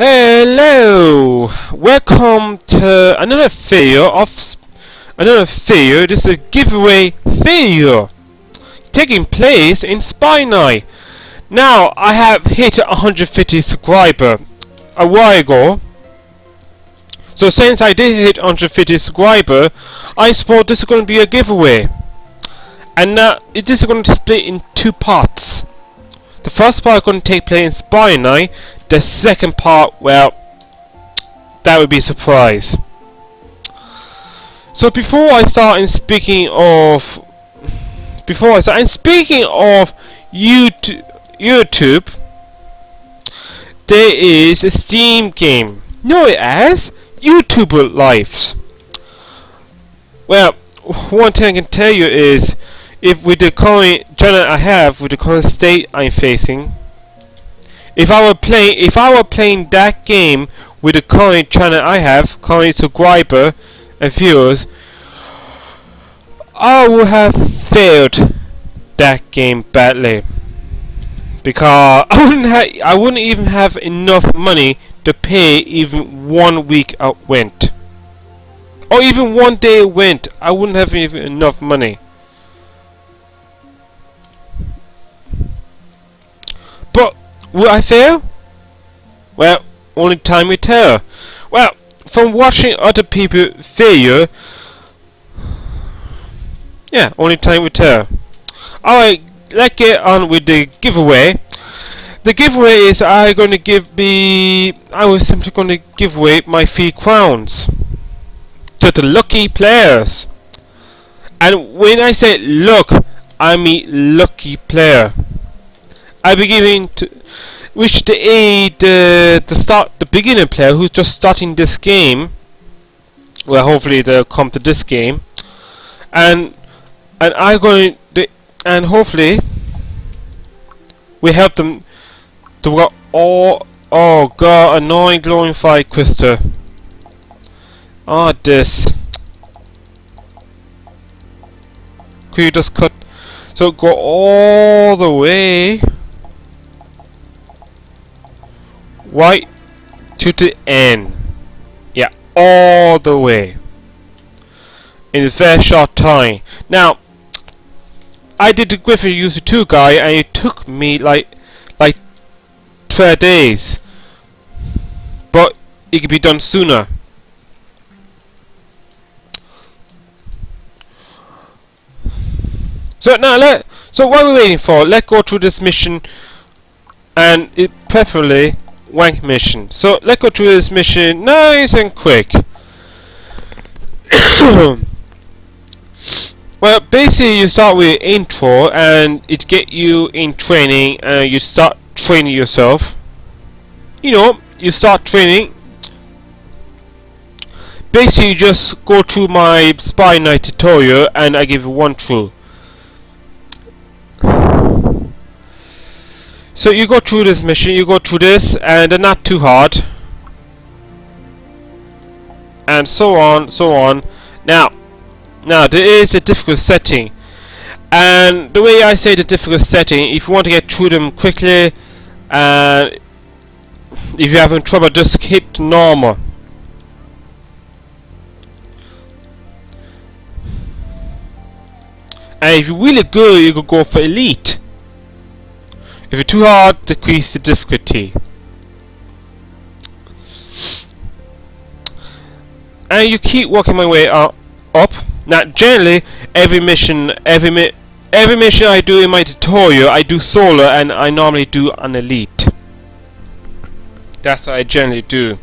Hello, welcome to another video. This is a giveaway video taking place in Spy Night. Now I have hit 150 subscribers a while ago. So since I did hit 150 subscribers, I suppose this is going to be a giveaway. And now this is going to split in two parts. The first part is going to take place in Spy Night. The second part, well, that would be a surprise. So before I start in speaking of YouTube, there is a Steam game known as YouTuber Lives. Well, one thing I can tell you is, if with the current channel I have, with the current state I'm facing, if I were playing that game with the current channel I have, current subscriber and viewers, I would have failed that game badly, because I wouldn't even have enough money to pay even 1 week out rent, or even 1 day rent. I wouldn't have even enough money. But will I fail? Well, only time will tell. Well, from watching other people fail, yeah, only time will tell. Alright, let's get on with the giveaway. The giveaway is I was simply going to give away my 3 crowns to the lucky players. And when I say luck, I mean lucky player. I'll be giving to which the beginner player who's just starting this game. Well, hopefully they'll come to this game, and hopefully we help them to get all. Oh god, annoying glorified crystal. This. Could you just cut? So go all the way right to the end. Yeah, all the way in a very short time. Now, I did the Gryff-User 2 guy, and it took me like 12 days, but it could be done sooner. So now so what are we waiting for? Let's go through this mission, and it preferably wank mission. So let's go through this mission nice and quick. Well, basically you start with intro, and it get you in training, and you start training yourself. You start training. Basically you just go through my Spy Night tutorial, and I give you one through. So you go through this mission, you go through this, and they're not too hard, and so on, so on. Now there is a difficult setting, and the way I say the difficult setting, if you want to get through them quickly, and if you're having trouble, just hit normal. And if you're really good, you could go for elite. If you're too hard, decrease the difficulty. And you keep working my way up. Now, generally, every mission I do in my tutorial, I do solo, and I normally do an elite. That's what I generally do.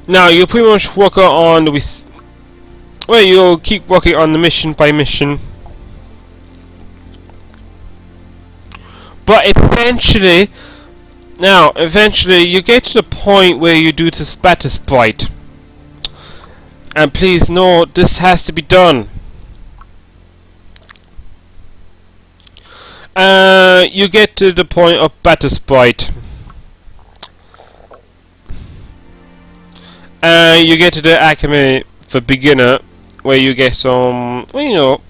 Now, you pretty much work on the. Well, you'll keep working on the mission by mission, but eventually you get to the point where you do the spatter sprite, and please know this has to be done. You get to the point of batter sprite, you get to the academy for beginner, where you get some, well,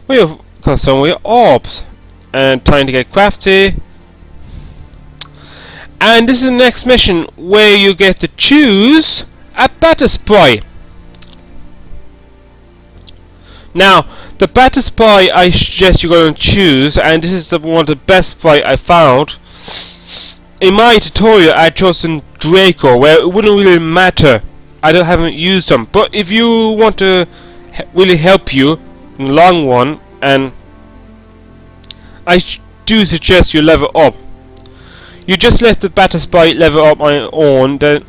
you concerned with orbs. And time to get crafty. And this is the next mission where you get to choose a battle spray. Now, the battle spray I suggest you're going to choose, and this is one of the best spray I found. In my tutorial I chosen Draco, where it wouldn't really matter. haven't used them, but if you want to really help you in the long run, and I do suggest you level up. You just let the battle spray level up on its own, then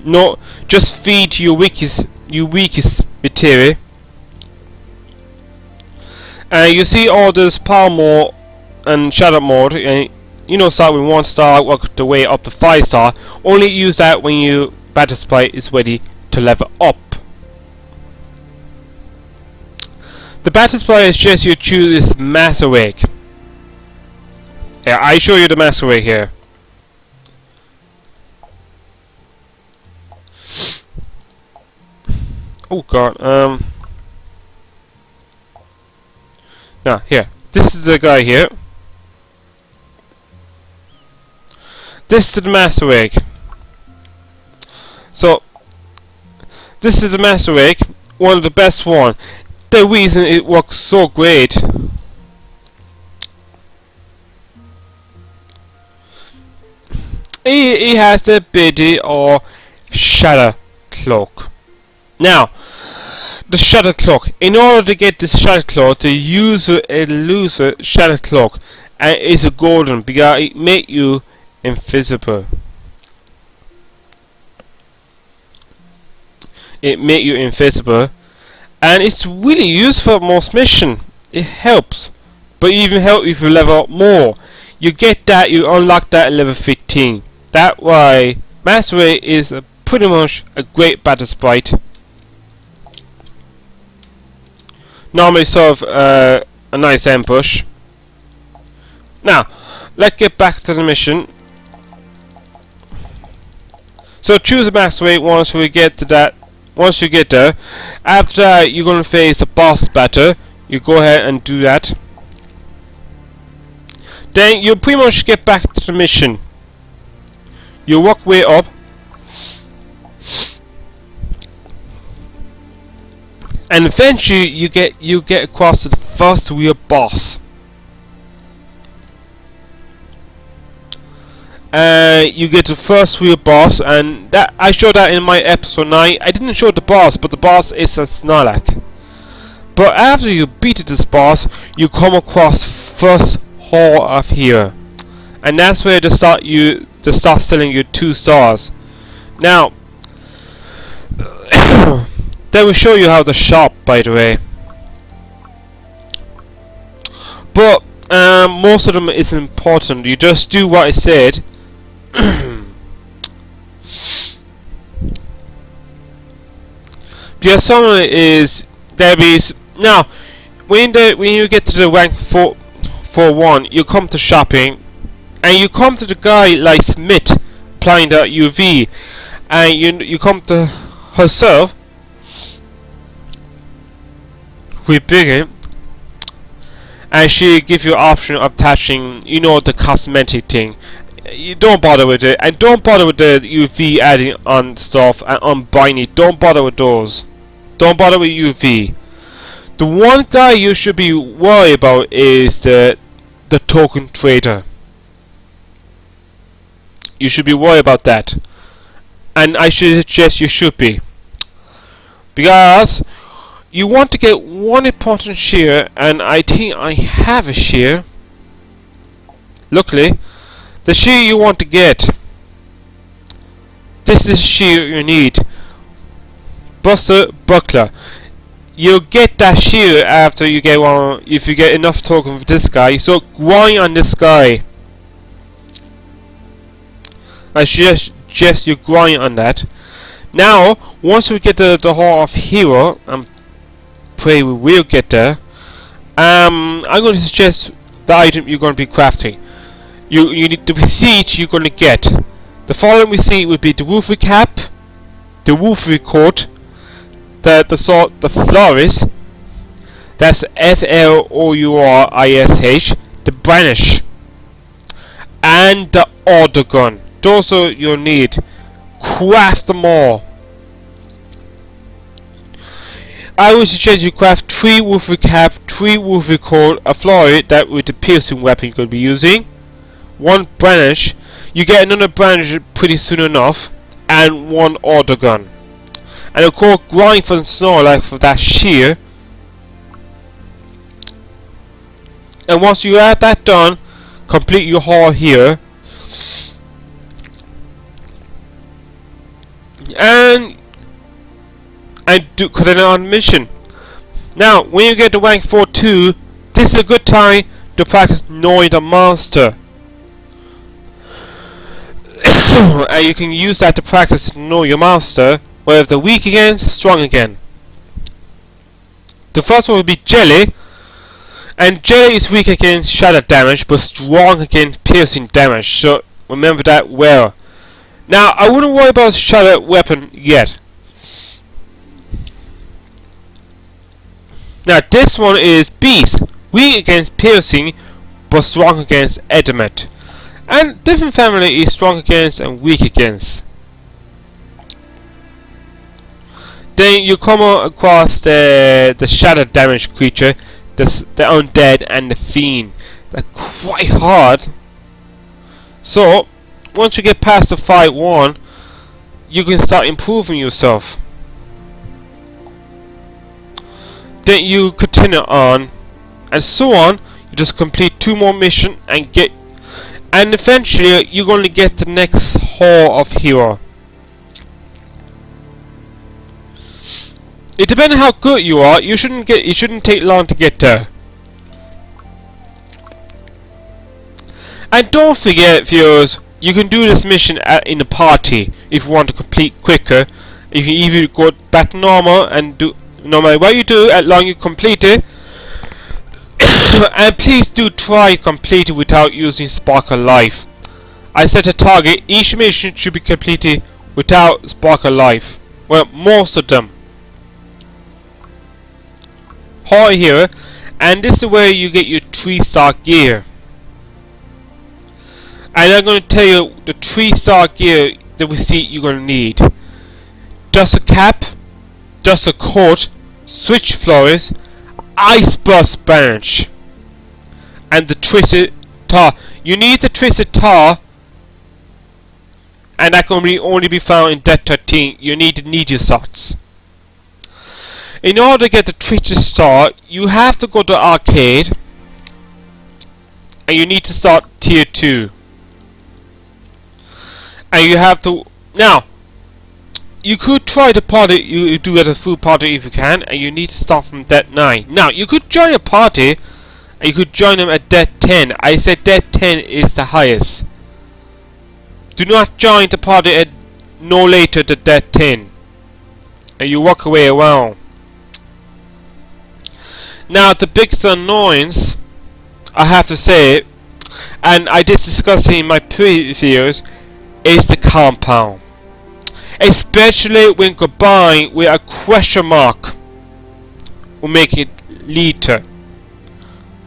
not just feed your weakest material. You see all this power mode and shadow mode, and you know, start with 1 star, work the way up to 5 star. Only use that when your battle spray is ready to level up. The battle spray is just you choose this master rig. Yeah, I show you the master rig here. Oh god, now here, this is the guy here. This is the master rig. So this is the master rig, one of the best one. The reason it works so great, it has the ability or shadow cloak. Now, the shadow cloak. In order to get this shadow cloak, the user loses shadow cloak, and it's a golden because it makes you invisible. It makes you invisible, and it's really useful for most mission. It helps, but even help if you level up more. You get that, you unlock that at level 15. That why Master Ray is pretty much a great battle sprite. Normally sort of a nice ambush. Now, let's get back to the mission. So choose a Master Ray once we get to that. Once you get there, after that you're going to face a boss battle. You go ahead and do that. Then you pretty much get back to the mission. You walk way up, and eventually you get across to the first real boss. You get the first real boss, and that I showed that in my episode 9. I didn't show the boss, but the boss is a Snorlax. But after you beat this boss, you come across first Hall of Hero, and that's where they start selling you 2 stars. Now, they will show you how to shop, by the way. But most of them isn't important. You just do what I said. Because some of it is there is now when you get to the rank 4-1, you come to shopping, and you come to the guy like Smith applying the UV, and you come to herself with bigger, and she give you option of attaching, you know, the cosmetic thing. You don't bother with it, and don't bother with the UV adding on stuff and unbinding it. Don't bother with those. Don't bother with UV. The one guy you should be worried about is the token trader. You should be worried about that, and I should suggest you should be, because you want to get one important share, and I think I have a share. Luckily, the share you want to get, this is the share you need. Buster Buckler. You'll get that share after you get one, if you get enough tokens for this guy. So grind on this guy. I suggest you grind on that. Now, once we get the Hall of Hero, I'm pray we will get there. I'm going to suggest the item you're going to be crafting. You need the receipt you're going to get. The following receipt would be the Wolfie cap, the Wolfie coat, the florist, That's FLOURISH, the branch, and the order gun. Those are you'll need. Craft them all. I would suggest you craft 3 with recap, 3 with record, a floor that with the piercing weapon you're going to be using, 1 branch, you get another branch pretty soon enough, and 1 order gun. And of course grind for the snow like for that shear. And once you have that done, complete your haul here. And do continue on the mission. Now, when you get to rank 4-2, this is a good time to practice knowing the monster. And you can use that to practice to know your monster, whether they're weak again, strong again. The first one will be Jelly, and Jelly is weak against shatter damage, but strong against piercing damage, so remember that well. Now, I wouldn't worry about shatter weapon yet. Now this one is Beast, weak against piercing, but strong against adamant. And different family is strong against and weak against. Then you come across the shatter damage creature, the undead and the fiend. They're quite hard. So once you get past the fight 1, you can start improving yourself. Then you continue on, and so on. You just complete 2 more missions and eventually you're going to get the next haul of hero. It depends on how good you are. You shouldn't take long to get there. And don't forget, viewers, you can do this mission in a party if you want to complete quicker. You can either go back to normal and do. No matter what you do, as long as you complete it. And please do try complete it without using Sparkle Life. I set a target, each mission should be completed without Sparkle Life. Well, most of them. Hold here, and this is where you get your 3-star gear. And I'm going to tell you the 3-star gear, the receipt you're going to need. Just a cap, just a coat, switch flowers, ice burst branch, and the twisted tar. You need the twisted tar, and that can only be found in Death 13. You need your socks. In order to get the twisted star, you have to go to arcade, and you need to start tier 2. And you have to now. You could try the party you do at a full party if you can, and you need to start from Death 9. Now, you could join a party, and you could join them at Death 10. I said Death 10 is the highest. Do not join the party at no later than Death 10. And you walk away around. Now, the biggest annoyance, I have to say, and I did discuss it in my previous videos, is the compound. Especially when combined with a question mark will make it lethal.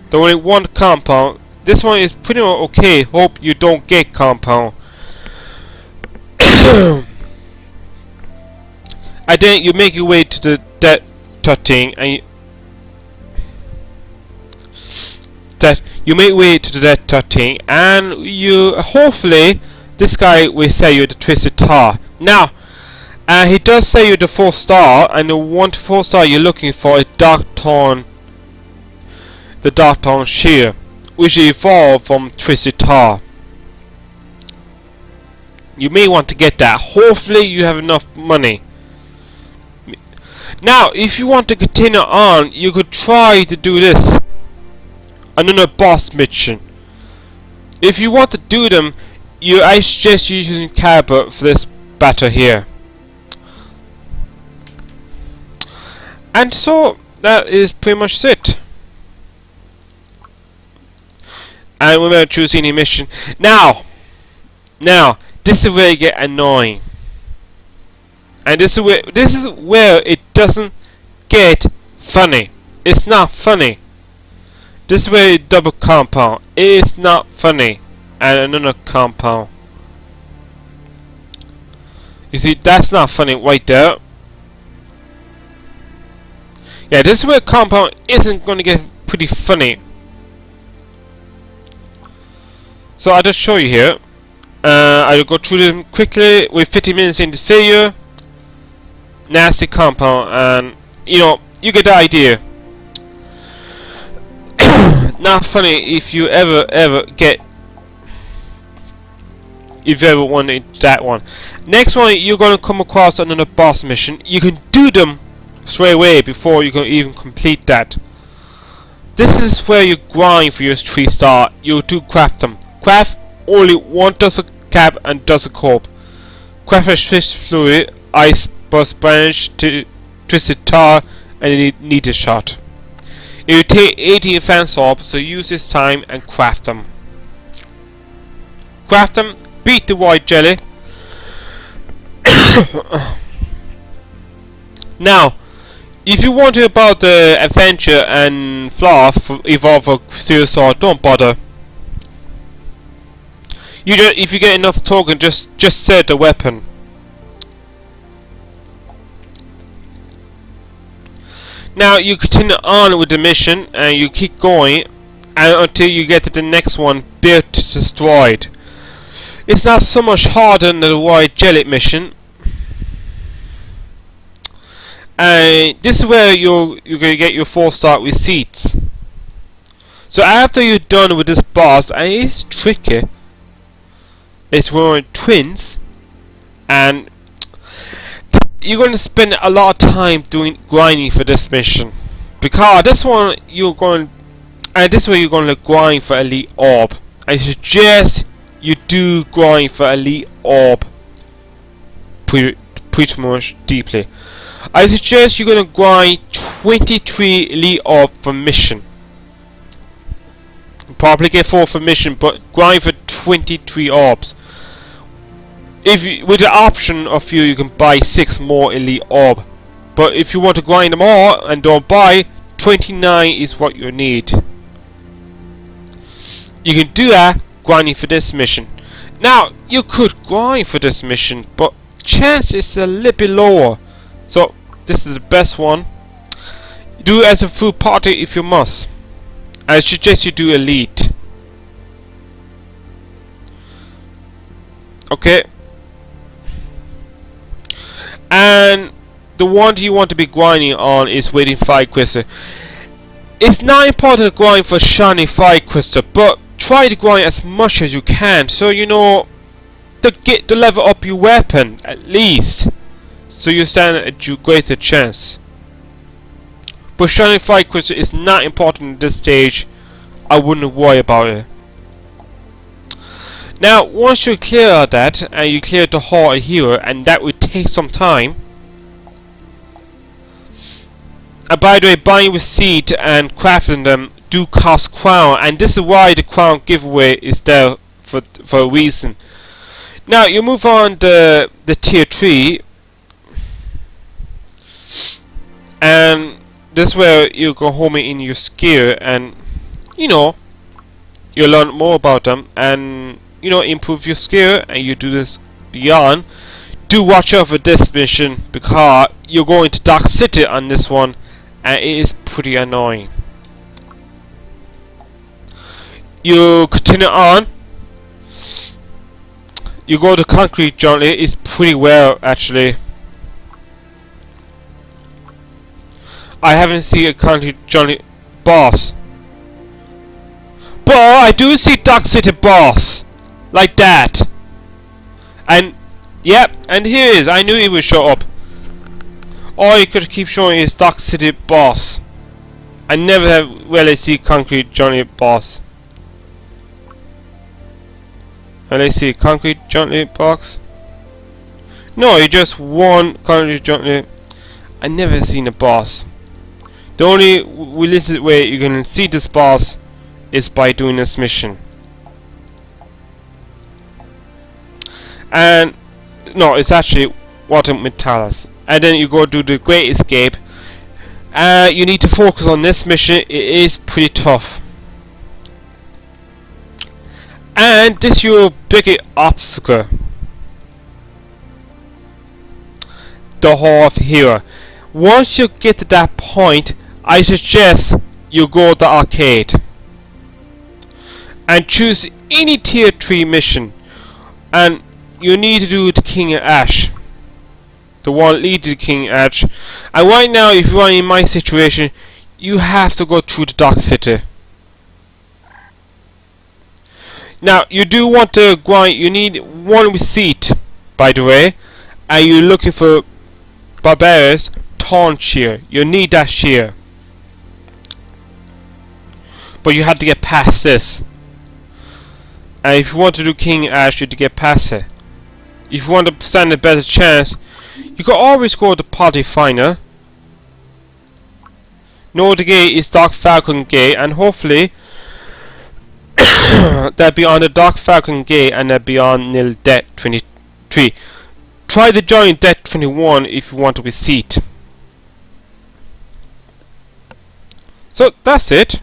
The only one compound. This one is pretty much okay. Hope you don't get compound. And then you make your way to the Death 13 and you make your way to the Death 13 and you hopefully this guy will sell you the twisted tar. Now he does say you the 4-star, and the 4-star you're looking for is the Dark Shear, which evolved from Twisted Tar. You may want to get that. Hopefully you have enough money. Now, if you want to continue on, you could try to do this. Another boss mission. If you want to do them, I suggest using Caliber for this battle here. And so that is pretty much it. And we're going to choose any mission. Now, this is where it gets annoying. And this is where it doesn't get funny. It's not funny. This way double compound. It's not funny. And another compound. You see, that's not funny right there. Yeah, this way compound isn't going to get pretty funny. So I'll just show you here. I'll go through them quickly with 50 minutes in the failure. Nasty compound, and you know, you get the idea. Not funny if you ever get, if you ever wanted that one. Next one, you're gonna come across another boss mission. You can do them straight away before you can even complete that. This is where you grind for your 3-star. You do craft them. Craft only 1 dozen cap and dozen corp. Craft a fish fluid, ice bus branch, twisted tar, and a needle shot. It will take 80 advanced orbs, so use this time and craft them. Craft them, beat the white jelly. Now, if you want to about the adventure and fluff evolve a serious sword, don't bother. You just, if you get enough token, just set the weapon. Now you continue on with the mission and you keep going and until you get to the next one, built to destroyed. It's not so much harder than the white jelly mission. And this is where you're gonna get your 4-star receipts. So after you're done with this boss, and it's tricky. It's one twins, and you're going to spend a lot of time doing grinding for this mission, because this one you're going, and this way you're going to grind for elite orb. I suggest you do grind for elite orb pretty much deeply. I suggest you're going to grind 23 elite orb for mission. Probably get 4 for mission, but grind for 23 orbs. If you, with the option of you can buy 6 more elite orb, but if you want to grind them all and don't buy, 29 is what you need. You can do that grinding for this mission. Now you could grind for this mission, but chance is a little bit lower. So this is the best one. Do it as a full party if you must. I suggest you do elite. Okay. And the one you want to be grinding on is waiting 5 crystal. It's not important to grind for shiny 5 crystal, but try to grind as much as you can, so you know to level up your weapon at least, so you stand a greater chance. But shiny 5 crystal is not important at this stage. I wouldn't worry about it. Now, once you clear that, and you clear the hall here, and that will take some time. And by the way, buying with seed and crafting them do cost crown, and this is why the crown giveaway is there for a reason. Now, you move on the tier 3, and this is where you go home in your skill, and you know, you learn more about them, and you know, improve your skill, and you do this beyond. Do watch out for this mission, because you're going to Dark City on this one, and it is pretty annoying. You continue on. You go to Concrete Jungle. It's pretty well actually. I haven't seen a Concrete Jungle boss, but I do see Dark City boss. Like that. And yep, and here it is. I knew it would show up. All you could keep showing is Dark City boss. I never have really see Concrete Johnny boss. And let's see, Concrete Johnny box. No, you just one Concrete Johnny. I never seen a boss. The only realistic way you can see this boss is by doing this mission. And no, it's actually Water Metalis. And then you go do the Great Escape. You need to focus on this mission. It is pretty tough. And this is your biggest obstacle. The Hall of Hero. Once you get to that point, I suggest you go to the arcade. And choose any tier 3 mission. And you need to do the King of Ash. The one lead to the King of Ash. And right now, if you are in my situation, you have to go through the Dark City. Now, you do want to grind. You need one receipt, by the way. And you're looking for Barbarians Taunt Shear. You need that shear. But you have to get past this. And if you want to do King Ash, you have to get past it. If you want to stand a better chance, you can always go to Party Finder. No, the gate is Dark Falcon Gate, and hopefully that'll be on the Dark Falcon Gate, and that'll be on Nil Det 23. Try to join Det 21 if you want a receipt. So that's it.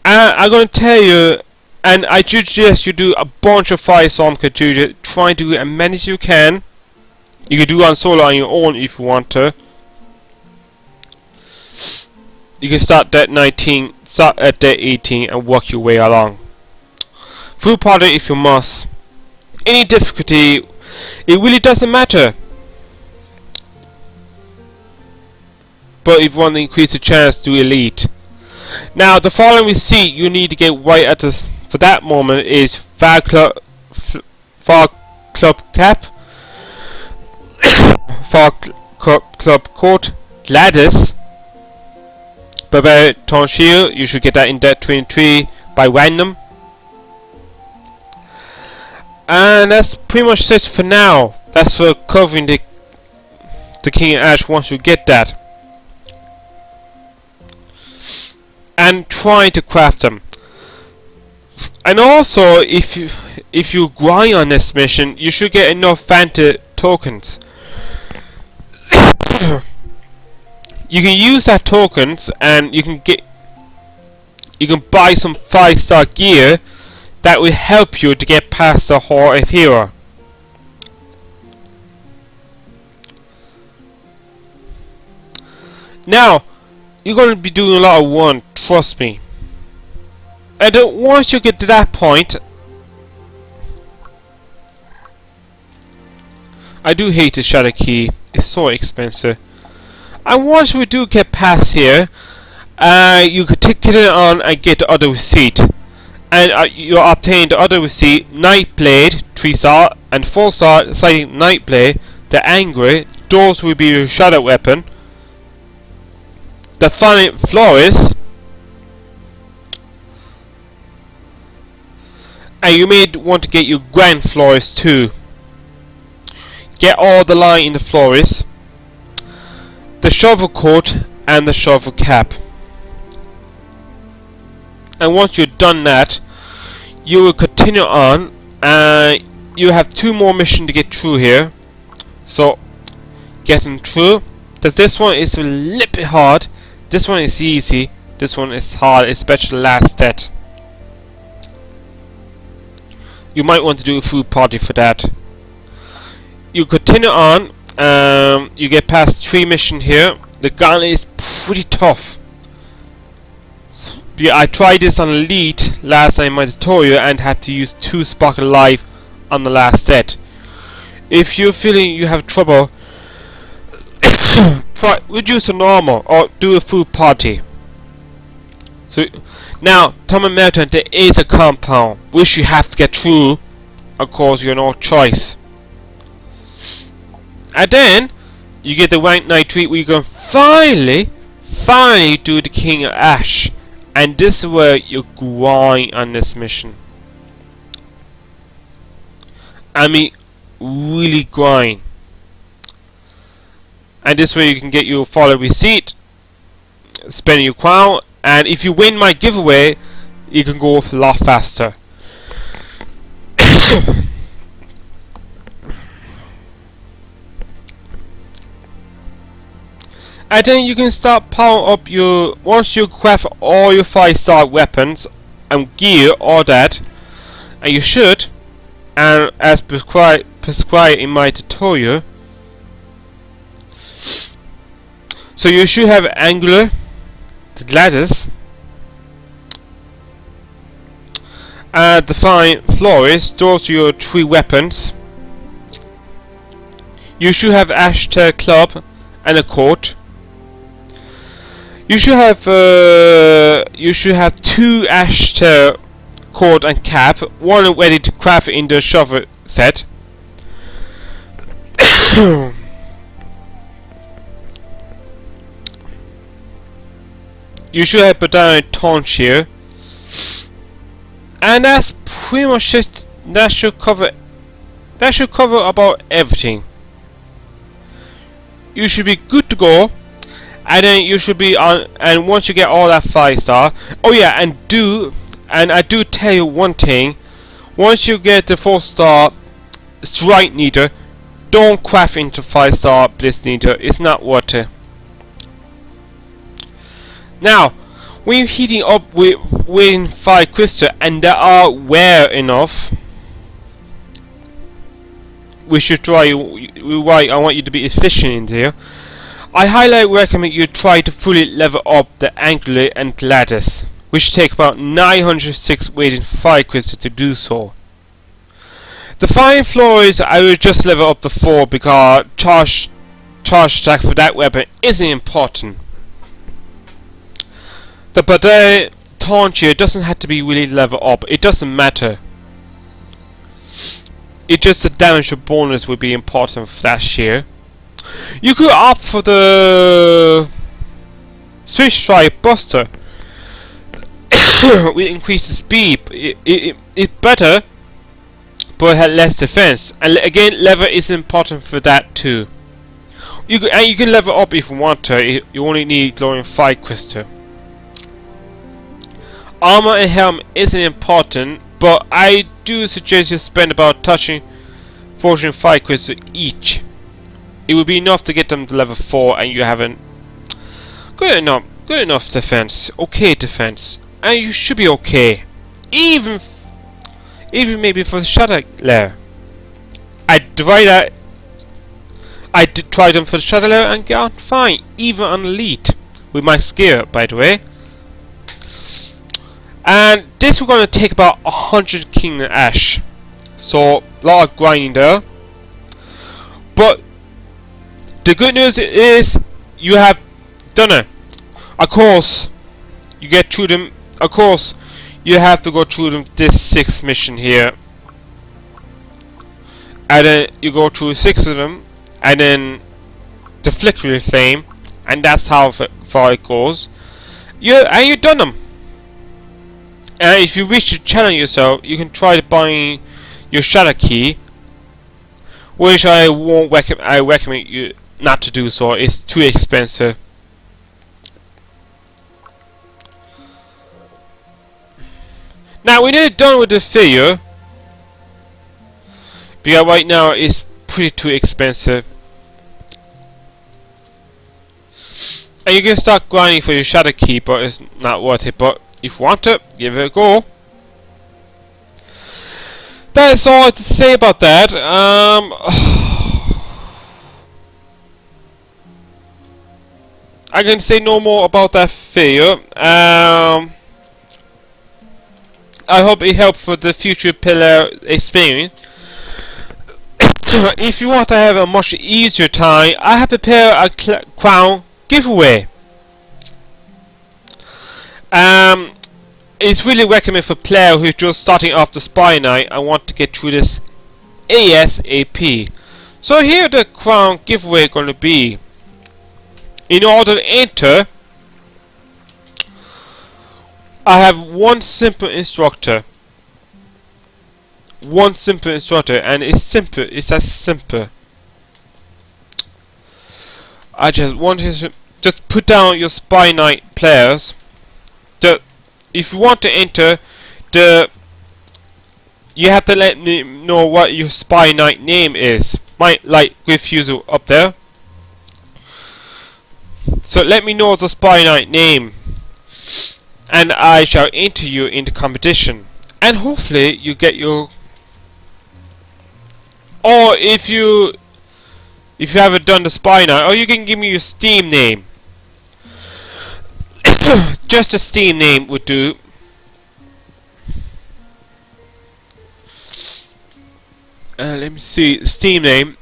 I'm going to tell you, and I suggest you do a bunch of Firestorm Kajuja. Try to do as many as you can. You can do on solo on your own if you want to. You can start at 19, start at day 18 and work your way along. Full party if you must. Any difficulty, it really doesn't matter. But if you want to increase the chance, do elite. Now the following receipt you need to get right at the for that moment is Far Club Cap, Far Club Court, Gladys, Barbarian Taunt Shield. You should get that in Det 23 by random. And that's pretty much it for now. That's for covering the King of Ash once you get that. And trying to craft them. And also, if you grind on this mission, you should get enough Fanta tokens. You can use that tokens, and you can buy some 5-star gear that will help you to get past the Hall of Hero. Now, you're going to be doing a lot of one, trust me. And once you get to that point, I do hate the Shadow Key, it's so expensive. And once we do get past here, you could take it on and get the other receipt. And you obtain the other receipt, Nightblade, 3-star, and 4-star, citing Nightblade, the Angry, those will be your shadow weapon. The Funny Florist, and you may want to get your Grand Florist too. Get all the line in the Florist, the Shovel Coat, and the Shovel Cap. And once you've done that, you will continue on, and you have 2 more missions to get through here. So, getting through. This one is a little bit hard. This one is easy. This one is hard, especially the last stat. You might want to do a full party for that. You continue on. You get past 3 missions here. The gun is pretty tough. Yeah, I tried this on Elite last time in my tutorial and had to use 2 Spark Alive on the last set. If you're feeling you have trouble, try reduce to normal or do a full party. So now, Tom Melton, there is a compound which you have to get through. Of course, you have no choice. And then you get the rank night treat where you can finally do the King of Ash. And this is where you grind on this mission. I mean, really grind. And this way you can get your follow receipt, spend your crown, and if you win my giveaway, you can go a lot faster. And then you can start powering up your, once you craft all your 5-star weapons and gear, all that, and you should, and as prescribed in my tutorial. So you should have angular, the gladius, and define flores. Those are your 3 weapons. You should have ashtar club and a court. You should have 2 ashtar cord and cap, one ready to craft in the shovel set. You should have a taunt here. And that's pretty much it. That should cover about everything. You should be good to go. And then you should be on, and once you get all that 5-star, oh yeah, and I do tell you one thing, once you get the 4-star strike needle, don't craft into 5-star blitz needle, it's not worth it. Now, when you're heating up with 5 crystals, and they are rare enough, we should try, I want you to be efficient in here. I highly recommend you try to fully level up the angular and gladius, which take about 906 waiting 5 crystals to do so. The fine floors I will just level up to 4 because charge attack for that weapon isn't important. But the taunt here doesn't have to be really level up, it doesn't matter. It's just the damage bonus will be important for that shear. You could opt for the Switch Strike Buster with increased speed. It's better, but it had less defense. And again, level is important for that too. You can level up if you want to. You only need glowing 5 crystal. Armor and helm isn't important, but I do suggest you spend about touching 5 crystal each. It would be enough to get them to level 4, and you haven't good enough defense. Okay defense, and you should be okay. Even maybe for the shadow layer. I did try them for the shadow layer and got fine, even on elite with my skill, by the way. And this we're gonna take about 100 Kingdom Ash, so a lot of grinding there. But the good news is you have done it. Of course, you get through them. Of course, you have to go through them. This 6th mission here, and then you go through 6 of them, and then the flickering flame, and that's how far it goes. You've done them. And if you wish to challenge yourself, you can try to buy your shadow key, which I recommend you not to do so. It's too expensive. Now we're nearly done with the failure, because right now it's pretty too expensive. And you can start grinding for your shadow key, but it's not worth it. But if you want to, give it a go. That's all I have to say about that. I can say no more about that failure. I hope it helped for the future player experience. If you want to have a much easier time, I have prepared a crown giveaway. It's really recommended for players who's just starting off the Spy Night and want to get through this ASAP. So here the crown giveaway going to be. In order to enter, I have one simple instructor. One simple instructor, and it's simple. It's as simple. I just want to just put down your Spy Night players. If you want to enter, you have to let me know what your Spy Night name is. Like Gryff-User up there. So let me know the Spy Knight name, and I shall enter you in the competition. And hopefully you get your... Or if you haven't done the Spy Knight, or you can give me your Steam name. Just a Steam name would do. Let me see, Steam name.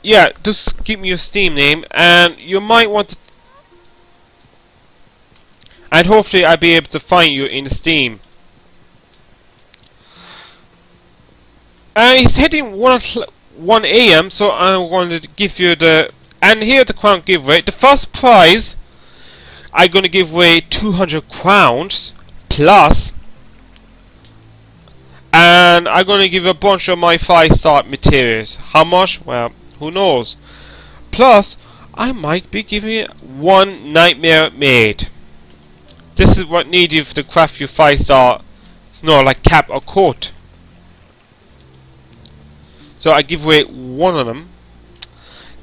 Yeah, just give me your Steam name, and you might want to... And hopefully I'll be able to find you in Steam. It's hitting 1 AM, so I'm going to give you the... And here the crown giveaway. The first prize, I'm going to give away 200 crowns, plus... And I'm going to give a bunch of my 5-star materials. How much? Well, who knows? Plus, I might be giving you 1 nightmare maid. This is what needed to craft your 5-star. It's not like cap or coat. So I give away 1 of them.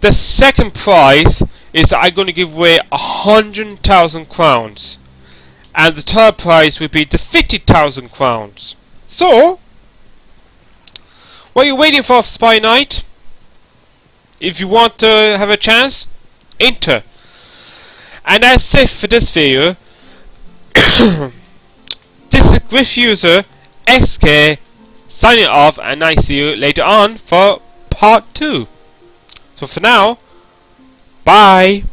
The second prize is I'm going to give away 100,000 crowns. And the third prize will be the 50,000 crowns. So, what are you waiting for, Spy Knight? If you want to have a chance, enter. And that's it for this video. This is Gryff-User SK signing off, and I see you later on for part 2. So for now, bye.